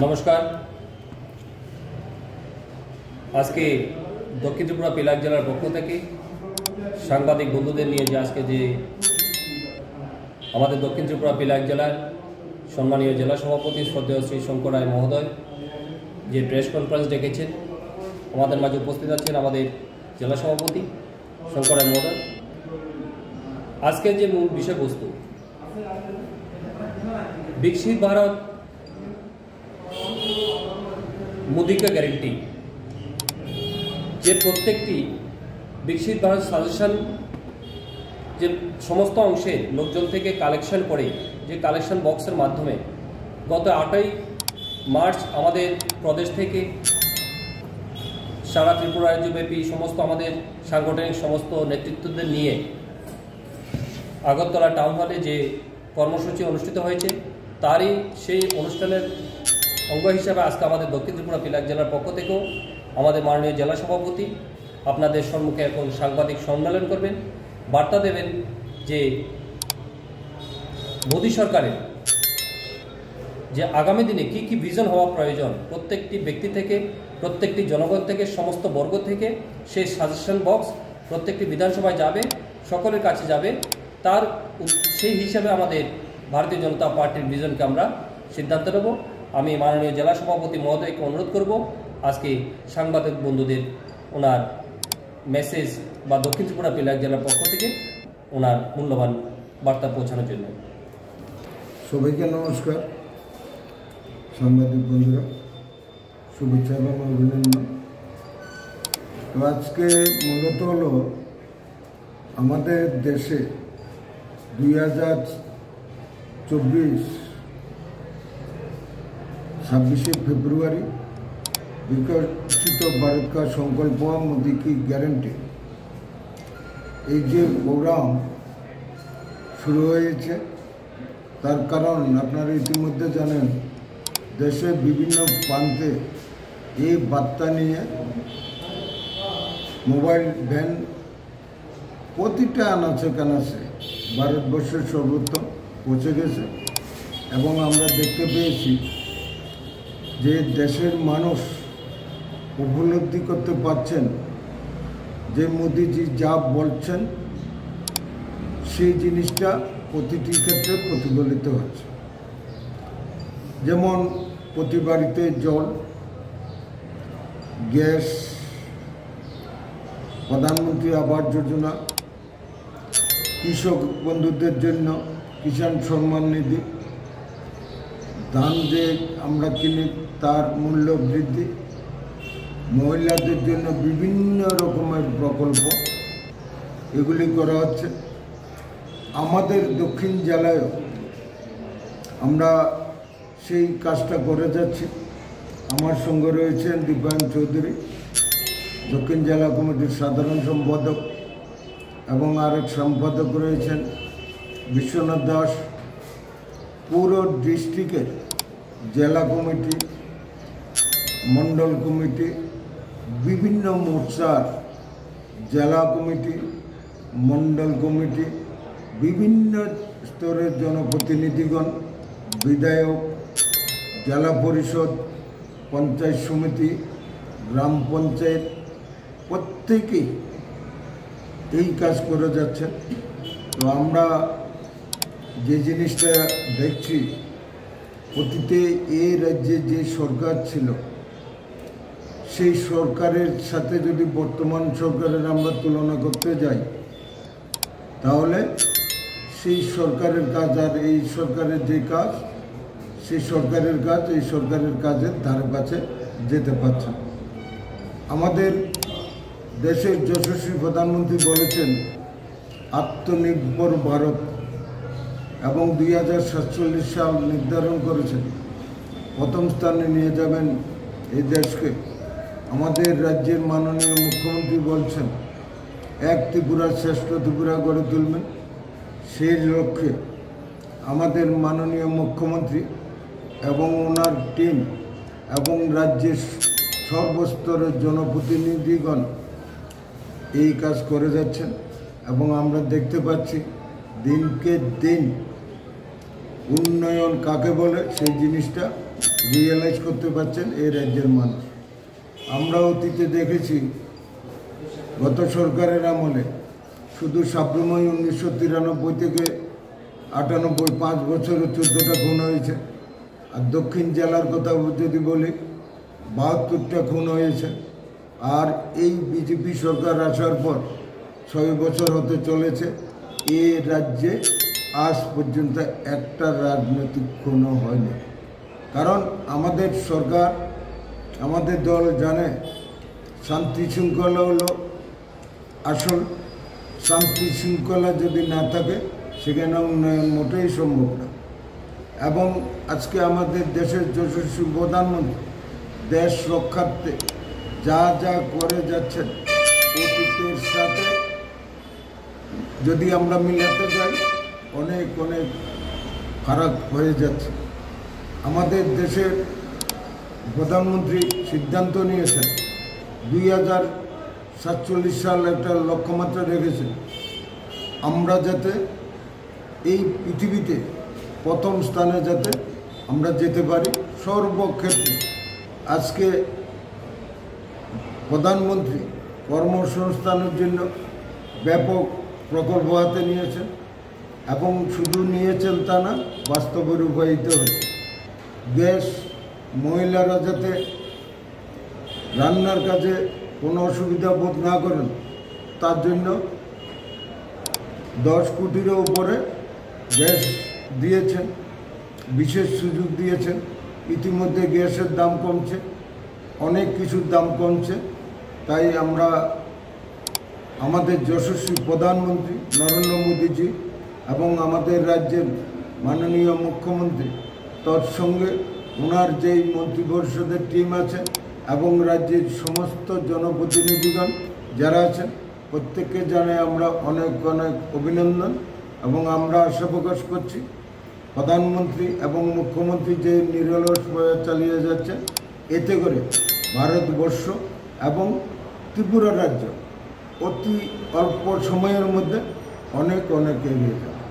নমস্কার। আজকে দক্ষিণ ত্রিপুরা পিলাক জেলার পক্ষ থেকে সাংবাদিক বন্ধুদের নিয়ে যে আজকে যে আমাদের দক্ষিণ ত্রিপুরা পিলাক জেলার সম্মানীয় জেলা সভাপতি শ্রদ্ধেয় শ্রী শঙ্কর রায় মহোদয় যে প্রেস কনফারেন্স ডেকেছেন, আমাদের মাঝে উপস্থিত আছেন আমাদের জেলা সভাপতি শঙ্কর রায় মহোদয়। আজকের যে মূল বিষয়বস্তু, विकसित भारत मोदी का ग्यारंटी যে প্রত্যেকটি বিকশিত ভারত সাজেশন যে সমস্ত অংশের লোকজন থেকে কালেকশন করে যে কালেকশন বক্সের মাধ্যমে গত 8ই মার্চ আমাদের প্রদেশ থেকে সারা ত্রিপুরা রাজ্যব্যাপী সমস্ত আমাদের সাংগঠনিক সমস্ত নেতৃত্বদের নিয়ে আগরতলা টাউন হলে যে কর্মসূচি অনুষ্ঠিত হয়েছে, তারই সেই অনুষ্ঠানের অঙ্গ হিসাবে আজকে আমাদের দক্ষিণ ত্রিপুরা পিলাক জেলার পক্ষ থেকেও আমাদের মাননীয় জেলা সভাপতি আপনাদের সম্মুখে এখন সাংবাদিক সম্মেলন করবেন, বার্তা দেবেন যে মোদী সরকারের যে আগামী দিনে কি কি ভিশন হওয়া প্রয়োজন, প্রত্যেকটি ব্যক্তি থেকে, প্রত্যেকটি জনগণ থেকে, সমস্ত বর্গ থেকে সেই সাজেশন বক্স প্রত্যেকটি বিধানসভায় যাবে, সকলের কাছে যাবে। তার সেই হিসাবে আমাদের ভারতীয় জনতা পার্টির ভিশনকে আমরা সিদ্ধান্ত নেব। আমি মাননীয় জেলা সভাপতি মহোদয়কে অনুরোধ করব আজকে সাংবাদিক বন্ধুদের ওনার মেসেজ বা দক্ষিণ ত্রিপুরা পিলাক জেলার পক্ষ থেকে ওনার মূল্যবান বার্তা পৌঁছানোর জন্য। সবাইকে নমস্কার। সাংবাদিক বন্ধুরা, শুভেচ্ছা এবং অভিনন্দন। তো আজকে মূলত হলো আমাদের দেশে 2024 26 ফেব্রুয়ারি विकसित भारत का संकल्प मोदी की गारंटी এই যে প্রোগ্রাম শুরু হয়েছে, তার কারণ আপনারা ইতিমধ্যে জানেন, দেশের বিভিন্ন প্রান্তে এই বার্তা নিয়ে মোবাইল ভ্যান প্রতিটা আনাচে কানাচে ভারতবর্ষের সর্বত্র পৌঁছে গেছে এবং আমরা দেখতে পেয়েছি যে দেশের মানুষ উপলব্ধি করতে পারছেন যে মোদিজি যা বলছেন সেই জিনিসটা প্রতিটি ক্ষেত্রে প্রতিফলিত হচ্ছে। যেমন প্রতি বাড়িতে জল, গ্যাস, প্রধানমন্ত্রী আবাস যোজনা, কৃষক বন্ধুদের জন্য কিষাণ সম্মান নিধি, ধান যে আমরা কিনি তার মূল্য বৃদ্ধি, মহিলাদের জন্য বিভিন্ন রকমের প্রকল্প, এগুলি করা হচ্ছে। আমাদের দক্ষিণ জেলায়ও আমরা সেই কাজটা করে যাচ্ছি। আমার সঙ্গে রয়েছেন দীপায়ন চৌধুরী, দক্ষিণ জেলা কমিটির সাধারণ সম্পাদক, এবং আরেক সম্পাদক রয়েছেন বিশ্বনাথ দাস। পুরো ডিস্ট্রিক্টের জেলা কমিটি, মণ্ডল কমিটি, বিভিন্ন মোর্চার জেলা কমিটি, মণ্ডল কমিটি, বিভিন্ন স্তরের জনপ্রতিনিধিগণ, বিধায়ক, জেলা পরিষদ, পঞ্চায়েত সমিতি, গ্রাম পঞ্চায়েত, প্রত্যেকেই এই কাজ করে যাচ্ছেন। তো আমরা যে জিনিসটা দেখছি, অতীতে এই রাজ্যে যে সরকার ছিল, সেই সরকারের সাথে যদি বর্তমান সরকারের আমরা তুলনা করতে যাই, তাহলে সেই সরকারের কাজ আর এই সরকারের যে কাজ, সেই সরকারের কাজ এই সরকারের কাজের ধারে কাছে যেতে পারছে। আমাদের দেশের যশস্বী প্রধানমন্ত্রী বলেছেন আত্মনির্ভর ভারত, এবং 2047 সাল নির্ধারণ করেছেন প্রথম স্থানে নিয়ে যাবেন এই দেশকে। আমাদের রাজ্যের মাননীয় মুখ্যমন্ত্রী বলছেন এক ত্রিপুরা শ্রেষ্ঠ ত্রিপুরা গড়ে তুলবেন। সেই লক্ষ্যে আমাদের মাননীয় মুখ্যমন্ত্রী এবং ওনার টিম এবং রাজ্যের সর্বস্তরের জনপ্রতিনিধিগণ এই কাজ করে যাচ্ছেন এবং আমরা দেখতে পাচ্ছি দিনকে দিন উন্নয়ন কাকে বলে সেই জিনিসটা রিয়েলাইজ করতে পারছেন এই রাজ্যের মানুষ। আমরা অতীতে দেখেছি গত সরকারের আমলে শুধু সাবরুময় 1993 থেকে 98 5 বছরে 14টা খুন হয়েছে। আর দক্ষিণ জেলার কথা যদি বলি 72টা খুন হয়েছে। আর এই বিজেপি সরকার আসার পর 6 বছর হতে চলেছে, এই রাজ্যে আজ পর্যন্ত একটা রাজনৈতিক খুনও হয়নি। কারণ আমাদের সরকার, আমাদের দল জানে শান্তি শৃঙ্খলা হলো আসল। শান্তি শৃঙ্খলা যদি না থাকে সেখানে উন্নয়ন মোটেই সম্ভব না। এবং আজকে আমাদের দেশের যশস্বী প্রধানমন্ত্রী দেশ রক্ষার্থে যা যা করে যাচ্ছেন, অতীতের সাথে যদি আমরা মিলাতে যাই অনেক অনেক ফারাক হয়ে যাচ্ছে। আমাদের দেশের প্রধানমন্ত্রী সিদ্ধান্ত নিয়েছেন 2047 সাল একটা লক্ষ্যমাত্রা রেখেছেন, আমরা যাতে এই পৃথিবীতে প্রথম স্থানে যাতে আমরা যেতে পারি সর্বক্ষেত্রে। আজকে প্রধানমন্ত্রী কর্মসংস্থানের জন্য ব্যাপক প্রকল্প হাতে নিয়েছেন এবং শুধু নিয়েছেন তা না, বাস্তবে রূপায়িত হচ্ছে। গ্যাস মহিলারা যাতে রান্নার কাজে কোনো অসুবিধা বোধ না করেন তার জন্য 10 কোটিরও উপরে গ্যাস দিয়েছেন, বিশেষ সুযোগ দিয়েছেন। ইতিমধ্যে গ্যাসের দাম কমছে, অনেক কিছুর দাম কমছে। তাই আমরা আমাদের যশস্বী প্রধানমন্ত্রী নরেন্দ্র মোদীজি এবং আমাদের রাজ্যের মাননীয় মুখ্যমন্ত্রী তৎসঙ্গে ওনার যেই মন্ত্রিপরিষদের টিম আছে এবং রাজ্যের সমস্ত জনপ্রতিনিধিগণ যারা আছেন প্রত্যেককে জানাই আমরা অনেক অনেক অভিনন্দন। এবং আমরা আশা প্রকাশ করছি প্রধানমন্ত্রী এবং মুখ্যমন্ত্রী যে নিরলস প্রয়াস চালিয়ে যাচ্ছেন, এতে করে ভারতবর্ষ এবং ত্রিপুরা রাজ্য অতি অল্প সময়ের মধ্যে অনেক অনেক এগিয়ে যাবে।